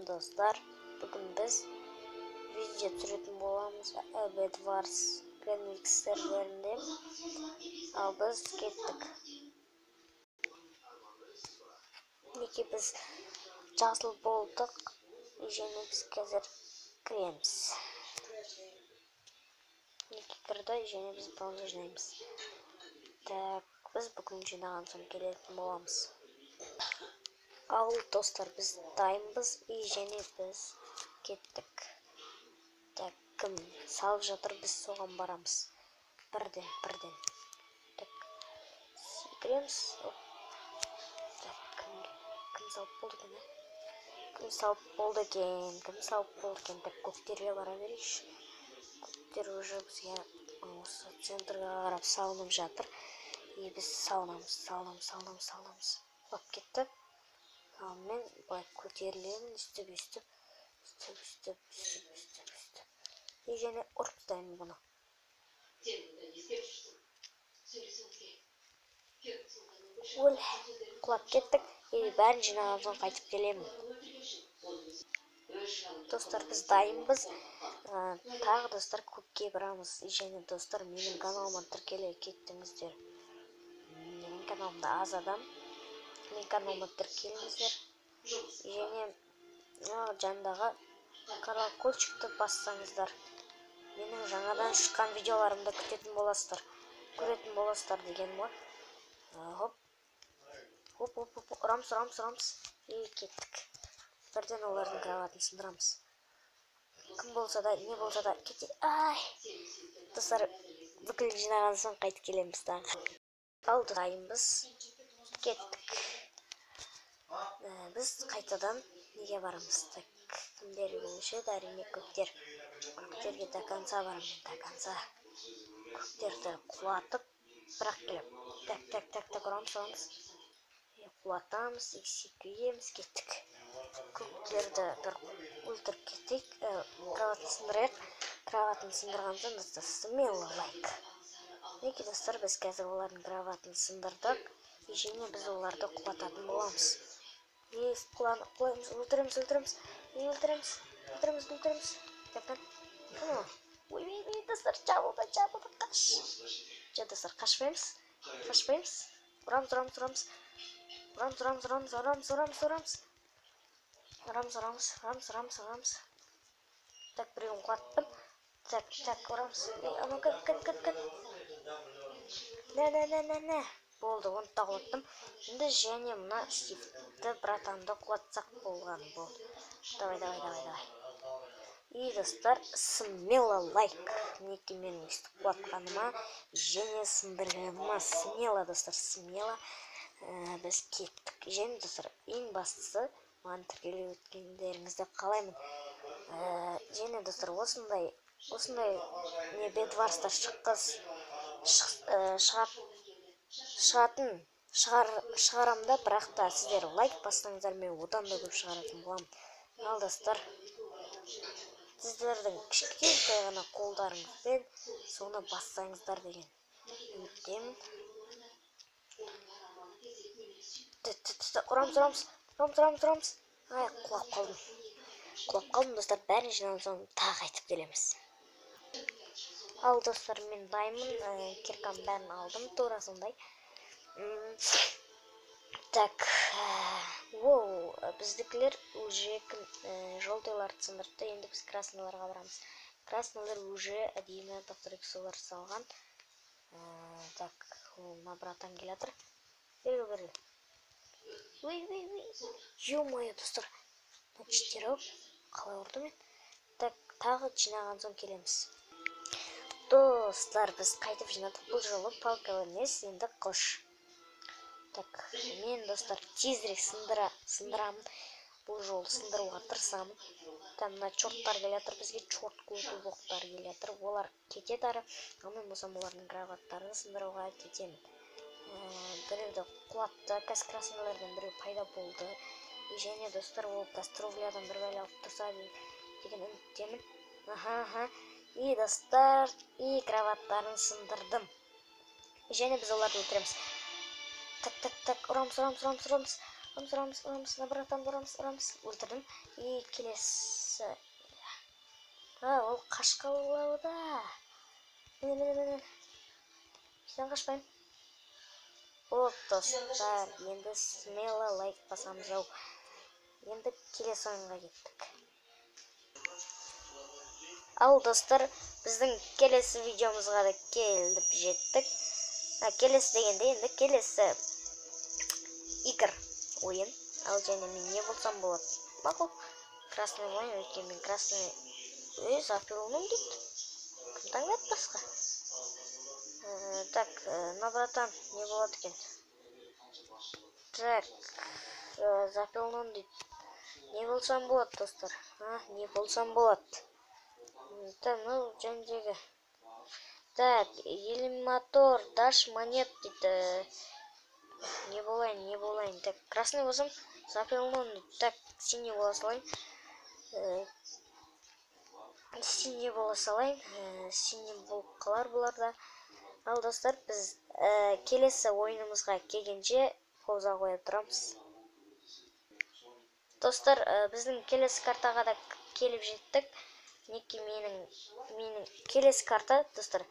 достар, бүгін біз видео түсіретін боламыз Bedwars Grandmix серверінде. Ал біз кеттік. Неге біз жасыл болдық, және біз қазір кіреміз. Неге кірді, және біз бронза жинаймыз. Так, біз бүгін жинаған соң келетін боламыз. Ал достар, біз дайынбыз, және біз кеттік. Так, кім салып жатыр, біз соған барамыз. Бірден. Так, секіреміз. Так, кім салып болды екен? Кім салып болды екен? Так, көктерге бара берейікші. Көктер уже бізге осы центрға қарап салынып жатыр. И біз салынамыз. Бап кетті. Ал мен былай көтерілемін, үстіп. И және ұрып тастаймын бұны. Өл, құлап кеттік. И бәрін жинаған соң қайтып келемін. Достар, біз дайынбыз. Тағы достар көпке барамыз. Және достар, менің каналыма тіркеле кеттіңіздер. Менің каналымда аз адам. Менің каналыма тіркеліңіздер. Және жандағы колокольчикті бассаңыздар. Менің жаңадан шыққан видеоларымды көретін боласыздар деген ғой. Хоп, ұрамыз. И кеттік. Бірден олардың кроватын сындырамыз. Кім болса да, не болса да кетті. Ай! Достар, бүкіл жинаған соң қайтып келеміз да. Ал дайынбыз. Кеттік. Біз қайтадан неге барамыз? Так, кімдер болушы? Әрине көктер. Көктерге до конца барамын. Көктерді құлатып, бірақ келем. Так, ұрамыз. Құлатамыз, секіреміз, кеттік. Көктерді бір өлтіріп кеттік. Кроватын сындырайық. Кроватын сындырған соң достар, смело лайк. Неге достар, біз қазір олардың кроватын сындырдық. Және біз оларды құлататын боламыз. Өлтіреміз. Тәпен. Ой, достар, жабылды, қаш. Достар, қашпаймыз. Ұрамыз. Так, біреуін құлаттым. Так, ұрамыз. Ана, кет. Нә. Болды, оны тағылаттым. Енді және мұна Стивті братанды құлатсақ болған болды. Давай. И достар, смело лайк. Неге менің істі құлатқаныма, және сындырғаныма. Смело, достар, смело. Біз кеттік. Және достар, ең бастысы, маған тіркеле өткендеріңізді қалаймын. Және достар, осындай не Bedwars'та шығарамда, бірақ та сіздер лайк бассаңыздар, мен одан да көп шығаратын боламын. Ал достар, сіздердің кішкентай ғана қолдарыңызбен соны бассаңыздар деген үміттемін. Ұрамыз. Ай, құлап қалдым достар, бәрін жинаған соң тағы қайтып келеміз. Ал достар, мен дайынмын, киркам бәрін алдым, тура сондай. Так, біздікілер уже жолтайларды сындырыпты, енді біз красныларға барамыз. Краснылар уже әдейіні повторексолар салған. Так, на братан келатыр. Бері. Ой. Ё-моё, достар. Читеріп, қалай ұрды мен? Так, тағы жинаған соң келеміз. Достар, біз қайтып жинадық. Бұл жолы палка емес, енді қылыш. Так, мен достар тезірек сындырамын. Бұл жолы сындыруға тырысамын. Там мына чорттар келетір, бізге чорт көту боқтар келетір. Олар кетеді ары. Ал мен болсам олардың граваттарын сындыруға кетемін. Біреуді құлатты, красныйлардан біреу пайда болды. Және достар, ол кастровлядан бір бәле алып тұрса деген үміттемін. И достар, и кроваттарын сындырдым. Және біз оларды өлтіреміз. Так, ұрамыз. Ұрамыз. Өлтірдім. И келесі. Ол қашқалауда. Міне. Сен қашпаймын. Ол достар, енді смело лайк басамыз ау. Енді келесі ойынға кеттік. Ал достар, біздің келесі видеомызға да келіп жеттік. Келесі дегенде енді келесі ойын. Ал және мен не болсам болады? Мақұл. Красный ойын, өйткені мен красный... запилуным дейді. Кім таңдайды басқа? Так, братан, не болады екен? Так, запилуным дейді. Не болсам болады, достар? Не болсам болады? Так, жәндегі. Так, элиматор, даш монет дейді. Не болайын. Так, красный болсам, запилуным дейді. Так, синий бола салайын. Синий болып қалар бұларда. Ал достар, біз келесі ойынымызға келгенше пауза қоя тұрамыз. Достар, біздің келесі картаға да келіп жеттік. Неке менің келесі карта, достар.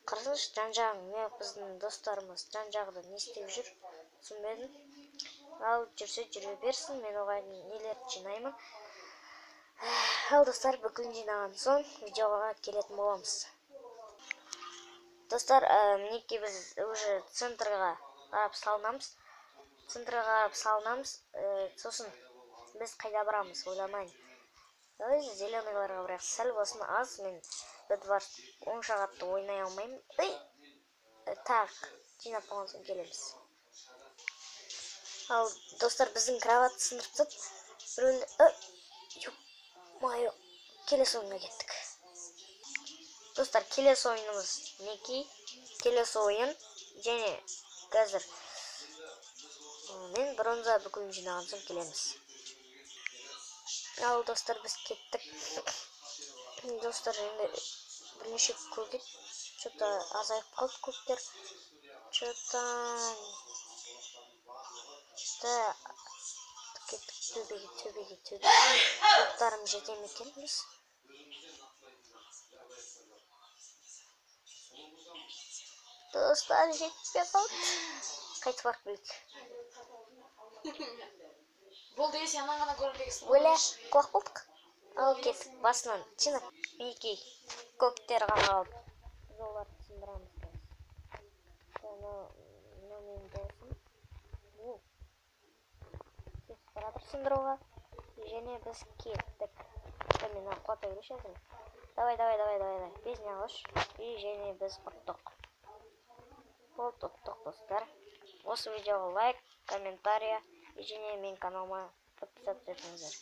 Қарасаңызшы, жан-жағың, біздің достарымыз жан-жағы не істеп жүр? Түсінбедім. Ал жүрсе жүре берсін, мен оған нелерді жинаймын. Ал достар, бүкілін жинаған соң видеоға келетін боламыз. Достар, мінекей біз уже центрға қарап салынамыз. Сосын біз қайда барамыз, ойламайын. Зеленыйларға бірақ сәл болсын аз, мен бәдвар 10 шағатты ойнай алмаймын. Так, жинап болған соң келеміз. Ал достар, біздің кроватты сындырып тұр. Майо, келесі ойынға кеттік. Достар, келесі ойынымыз неке? Келесі ойын және қазір мен бронза бүкілін жинаған соң келеміз. Ал достар, біз кеттік. Достар, енді бірнеше көкет что-то азайып қалды көктер. Что-то төбеге. Оқтарым жете ме екен біз? Достар, жетпей қалды. Қайтып барып білді. Бұл дейс янан ғана көрілгесін. Өлі, қуақ болдық. Ал кеттік, басынан жинап. Мінекей, көктер ғана қалды. Біз оларды сындырамыз. Мен досым. Баратыр сындыруға. Және біз кеттік. Мен қуата көреш әзір. Давай. Без не алыш. И және біз ұттық. Болды, ұттық достар. Осы видеоға лайк, комментария. И және мен каналыма подписаться етіңіздер.